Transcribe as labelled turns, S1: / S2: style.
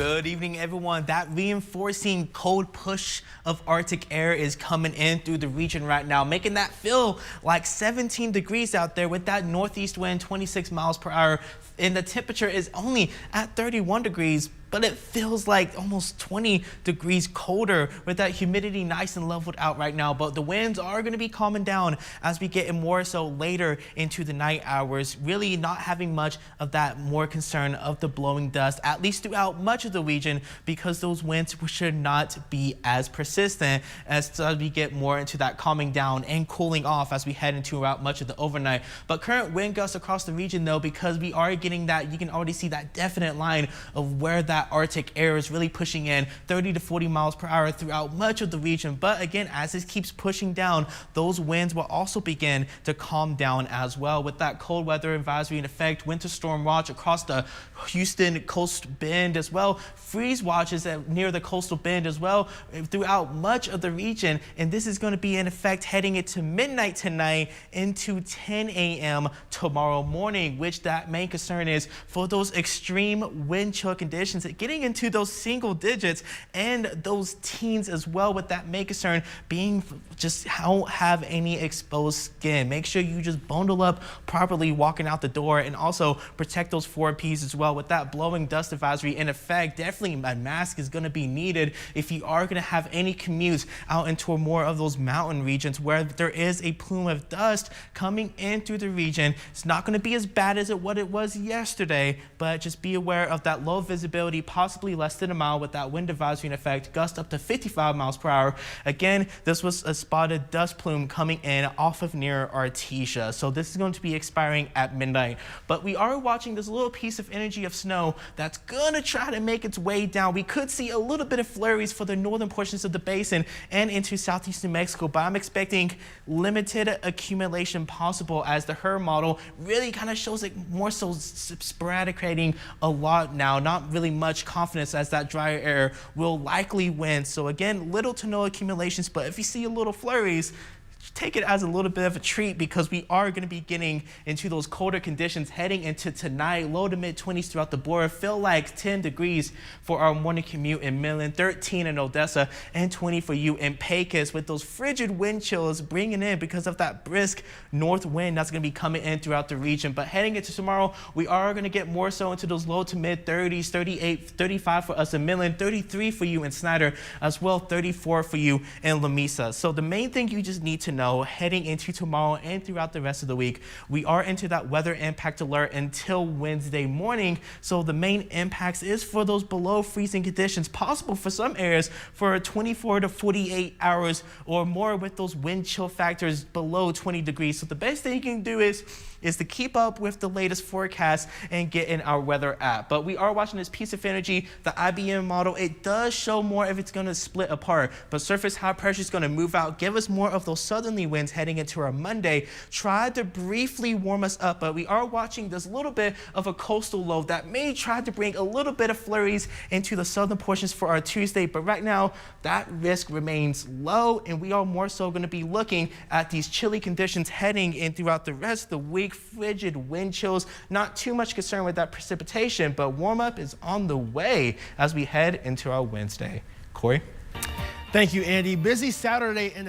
S1: Good evening, everyone. That reinforcing cold push of Arctic air is coming in through the region right now, making that feel like 17 degrees out there with that northeast wind, 26 miles per hour. And the temperature is only at 31 degrees, but it feels like almost 20 degrees colder with that humidity nice and leveled out right now. But the winds are going to be calming down as we get more so later into the night hours, really not having much of that more concern of the blowing dust, at least throughout much of the region, because those winds should not be as persistent as we get more into that calming down and cooling off as we head into throughout much of the overnight. But current wind gusts across the region, though, because we are getting that, you can already see that definite line of where that Arctic air is really pushing in 30 to 40 miles per hour throughout much of the region. But again, as it keeps pushing down, those winds will also begin to calm down as well. With that cold weather advisory in effect, winter storm watch across the Houston coast bend as well, freeze watches near the coastal bend as well throughout much of the region. And this is going to be in effect heading into midnight tonight into 10 a.m. tomorrow morning, which that main concern is for those extreme wind chill conditions, getting into those single digits and those teens as well, with that main concern being just don't have any exposed skin. Make sure you just bundle up properly walking out the door, and also protect those 4Ps as well. With that blowing dust advisory in effect, definitely a mask is going to be needed if you are going to have any commutes out into more of those mountain regions where there is a plume of dust coming in through the region. It's not going to be as bad as what it was yesterday, but just be aware of that low visibility, possibly less than a mile, with that wind advisory in effect, gust up to 55 miles per hour. Again, this was a spotted dust plume coming in off of near Artesia. So this is going to be expiring at midnight. But we are watching this little piece of energy of snow that's going to try to make its way down. We could see a little bit of flurries for the northern portions of the basin and into southeast New Mexico, but I'm expecting limited accumulation possible, as the HRRR model really kind of shows it more so sporadicating a lot now. Not really much confidence as that drier air will likely win. So again, little to no accumulations, but if you see a little flurries, take it as a little bit of a treat, because we are going to be getting into those colder conditions heading into tonight. Low to mid 20s throughout the board. Feel like 10 degrees for our morning commute in Midland, 13 in Odessa, and 20 for you in Pecos, with those frigid wind chills bringing in because of that brisk north wind that's going to be coming in throughout the region. But heading into tomorrow, we are going to get more so into those low to mid 30s, 38, 35 for us in Midland, 33 for you in Snyder, as well 34 for you in Lamesa. So the main thing you just need to know heading into tomorrow and throughout the rest of the week, we are into that weather impact alert until Wednesday morning. So the main impacts is for those below freezing conditions, possible for some areas for 24 to 48 hours or more, with those wind chill factors below 20 degrees. So the best thing you can do is to keep up with the latest forecast and get in our weather app. But we are watching this piece of energy, the IBM model. It does show more if it's going to split apart, but surface high pressure is going to move out, give us more of those southerly winds heading into our Monday. Try to briefly warm us up, but we are watching this little bit of a coastal low that may try to bring a little bit of flurries into the southern portions for our Tuesday. But right now, that risk remains low, and we are more so going to be looking at these chilly conditions heading in throughout the rest of the week. Frigid wind chills, not too much concern with that precipitation, but warm up is on the way as we head into our Wednesday. Corey?
S2: Thank you, Andy. Busy Saturday in the